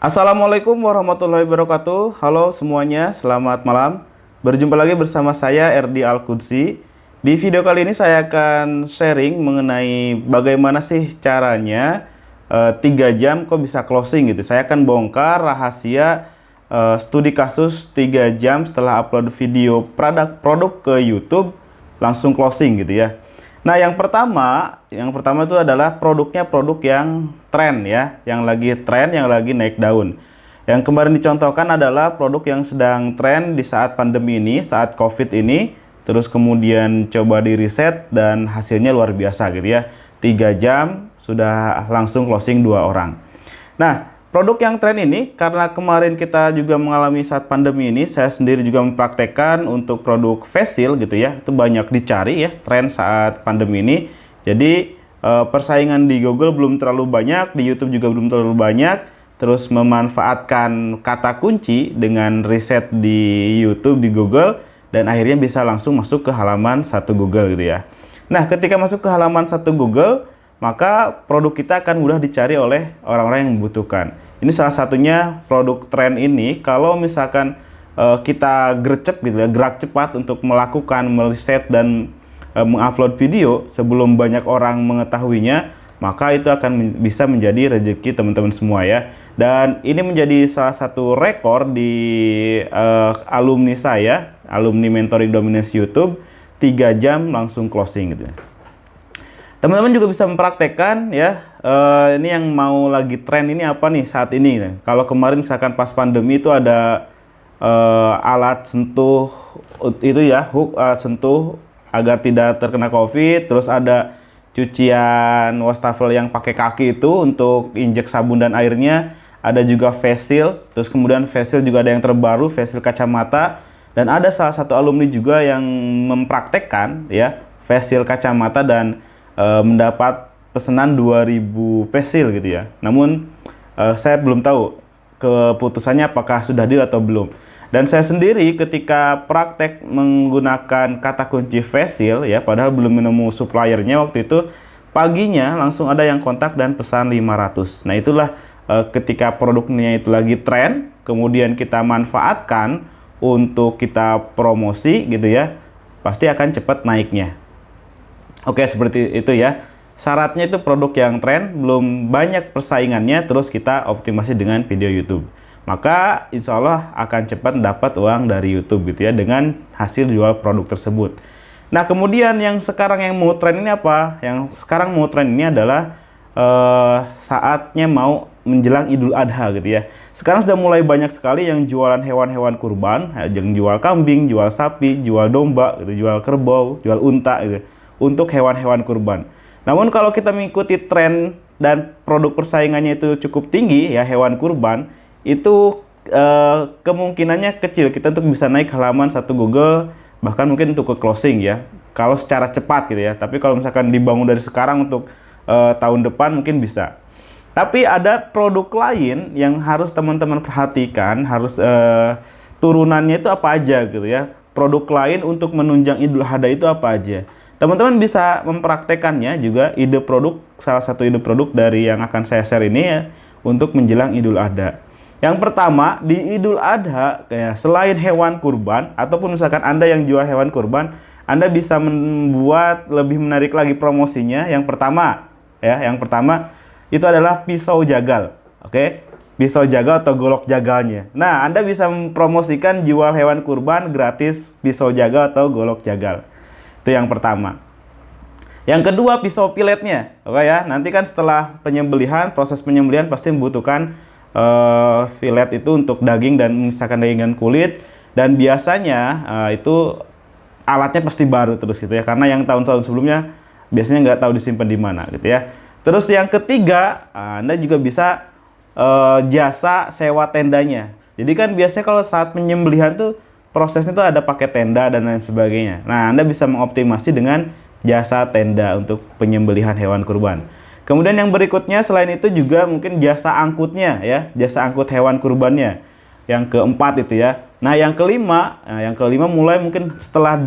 Assalamualaikum warahmatullahi wabarakatuh. Halo semuanya, selamat malam. Berjumpa lagi bersama saya Erdi Al-Qudsi. Di video kali ini saya akan sharing mengenai bagaimana sih caranya 3 jam kok bisa closing gitu. Saya akan bongkar rahasia studi kasus 3 jam setelah upload video produk ke YouTube langsung closing gitu ya. Nah, yang pertama itu adalah produknya produk yang tren ya, yang lagi tren, yang lagi naik daun. Yang kemarin dicontohkan adalah produk yang sedang tren di saat pandemi ini, saat COVID ini, terus kemudian coba di riset dan hasilnya luar biasa gitu ya. 3 jam sudah langsung closing 2 orang. Nah, produk yang tren ini karena kemarin kita juga mengalami saat pandemi ini, saya sendiri juga mempraktekkan untuk produk face shield gitu ya. Itu banyak dicari ya tren saat pandemi ini. Jadi persaingan di Google belum terlalu banyak, di YouTube juga belum terlalu banyak. Terus memanfaatkan kata kunci dengan riset di YouTube, di Google, dan akhirnya bisa langsung masuk ke halaman 1 Google gitu ya. Nah, ketika masuk ke halaman 1 Google, maka produk kita akan mudah dicari oleh orang-orang yang membutuhkan. Ini salah satunya produk tren ini. Kalau misalkan kita gercep gitu ya, gerak cepat untuk melakukan, meriset dan mengupload video sebelum banyak orang mengetahuinya, maka itu akan bisa menjadi rezeki teman-teman semua ya. Dan ini menjadi salah satu rekor di alumni saya, alumni Mentoring Dominance YouTube, 3 jam langsung closing gitu ya. Teman-teman juga bisa mempraktekkan ya, ini yang mau lagi tren ini apa nih saat ini. Kalau kemarin misalkan pas pandemi itu ada alat sentuh itu ya, hook alat sentuh agar tidak terkena COVID. Terus ada cucian wastafel yang pakai kaki itu untuk injek sabun dan airnya. Ada juga face shield, terus kemudian face shield juga ada yang terbaru, face shield kacamata. Dan ada salah satu alumni juga yang mempraktekkan ya, face shield kacamata dan mendapat pesanan 2000 face shield gitu ya. Namun saya belum tahu keputusannya apakah sudah deal atau belum. Dan saya sendiri ketika praktek menggunakan kata kunci face shield ya, padahal belum menemu suppliernya waktu itu, paginya langsung ada yang kontak dan pesan 500. Nah, itulah ketika produknya itu lagi tren, kemudian kita manfaatkan untuk kita promosi gitu ya, pasti akan cepat naiknya. Oke, seperti itu ya. Syaratnya itu produk yang tren, belum banyak persaingannya, terus kita optimasi dengan video YouTube. Maka insya Allah akan cepat dapat uang dari YouTube gitu ya, dengan hasil jual produk tersebut. Nah, kemudian yang sekarang yang mau tren ini apa? Yang sekarang mau tren ini adalah saatnya mau menjelang Idul Adha gitu ya. Sekarang sudah mulai banyak sekali yang jualan hewan-hewan kurban, yang jual kambing, jual sapi, jual domba, gitu, jual kerbau, jual unta gitu, untuk hewan-hewan kurban. Namun kalau kita mengikuti tren dan produk persaingannya itu cukup tinggi ya, hewan kurban, itu kemungkinannya kecil kita untuk bisa naik halaman 1 Google, bahkan mungkin untuk ke closing ya, kalau secara cepat gitu ya. Tapi kalau misalkan dibangun dari sekarang untuk tahun depan mungkin bisa. Tapi ada produk lain yang harus teman-teman perhatikan, harus turunannya itu apa aja gitu ya. Produk lain untuk menunjang Idul Adha itu apa aja. Teman-teman bisa mempraktekannya juga, ide produk, salah satu ide produk dari yang akan saya share ini ya, untuk menjelang Idul Adha. Yang pertama, di Idul Adha, ya, selain hewan kurban, ataupun misalkan Anda yang jual hewan kurban, Anda bisa membuat lebih menarik lagi promosinya. Yang pertama, itu adalah pisau jagal. Oke? Pisau jagal atau golok jagalnya. Nah, Anda bisa mempromosikan jual hewan kurban gratis pisau jagal atau golok jagal. Itu yang pertama. Yang kedua, pisau piletnya. Oke ya, nanti kan setelah penyembelihan, proses penyembelihan pasti membutuhkan filet itu untuk daging dan misalkan daging dan kulit. Dan biasanya itu alatnya pasti baru terus gitu ya, karena yang tahun-tahun sebelumnya biasanya nggak tahu disimpan di mana gitu ya. Terus yang ketiga, Anda juga bisa jasa sewa tendanya. Jadi kan biasanya kalau saat penyembelihan tuh prosesnya tuh ada pakai tenda dan lain sebagainya. Nah, Anda bisa mengoptimasi dengan jasa tenda untuk penyembelihan hewan kurban. Kemudian yang berikutnya selain itu juga mungkin jasa angkutnya ya, jasa angkut hewan kurbannya. Yang keempat itu ya. Nah, yang kelima mulai mungkin setelah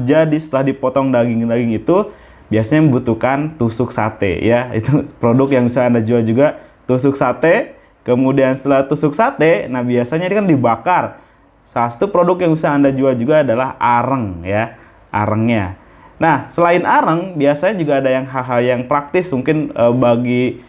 dipotong daging-daging itu biasanya membutuhkan tusuk sate ya. Itu produk yang bisa Anda jual juga, tusuk sate Kemudian setelah tusuk sate, nah biasanya ini kan dibakar. Salah satu produk yang bisa Anda jual juga adalah areng ya, arengnya. Nah, selain areng, biasanya juga ada yang hal-hal yang praktis mungkin bagi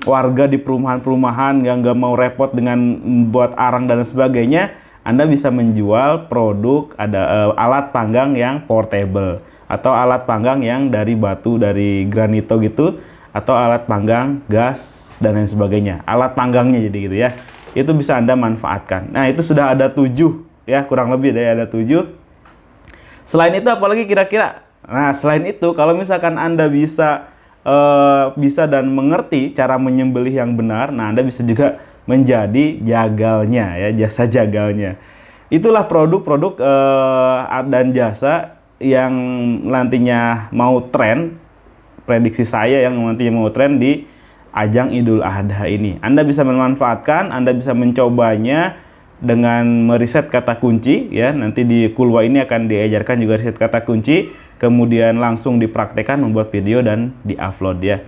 warga di perumahan-perumahan yang nggak mau repot dengan membuat arang dan sebagainya. Anda bisa menjual produk ada alat panggang yang portable atau alat panggang yang dari batu, dari granito gitu, atau alat panggang gas dan lain sebagainya. Alat panggangnya jadi gitu ya. Itu bisa Anda manfaatkan. Nah, itu sudah ada 7 ya, kurang lebih deh ada 7. Selain itu apalagi kira-kira? Nah, selain itu kalau misalkan Anda bisa dan mengerti cara menyembelih yang benar, nah Anda bisa juga menjadi jagalnya ya, jasa jagalnya. Itulah produk-produk dan jasa yang nantinya mau tren, prediksi saya yang nantinya mau tren di ajang Idul Adha ini. Anda bisa memanfaatkan, Anda bisa mencobanya dengan meriset kata kunci ya. Nanti di Kulwa ini akan diajarkan juga riset kata kunci, kemudian langsung dipraktekkan membuat video dan diupload ya.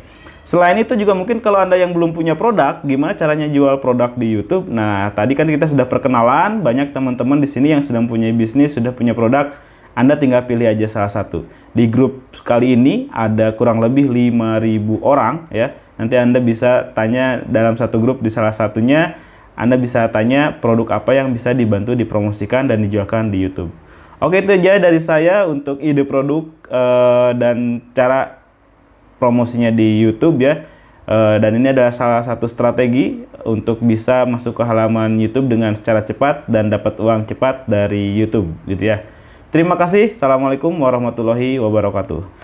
Selain itu juga mungkin kalau Anda yang belum punya produk, gimana caranya jual produk di YouTube? Nah, tadi kan kita sudah perkenalan, banyak teman-teman di sini yang sudah punya bisnis, sudah punya produk. Anda tinggal pilih aja salah satu. Di grup kali ini ada kurang lebih 5.000 orang ya. Nanti Anda bisa tanya dalam satu grup, di salah satunya Anda bisa tanya produk apa yang bisa dibantu dipromosikan dan dijualkan di YouTube. Oke, itu aja dari saya untuk ide produk dan cara promosinya di YouTube ya. Dan ini adalah salah satu strategi untuk bisa masuk ke halaman YouTube dengan secara cepat dan dapat uang cepat dari YouTube gitu ya. Terima kasih. Assalamualaikum warahmatullahi wabarakatuh.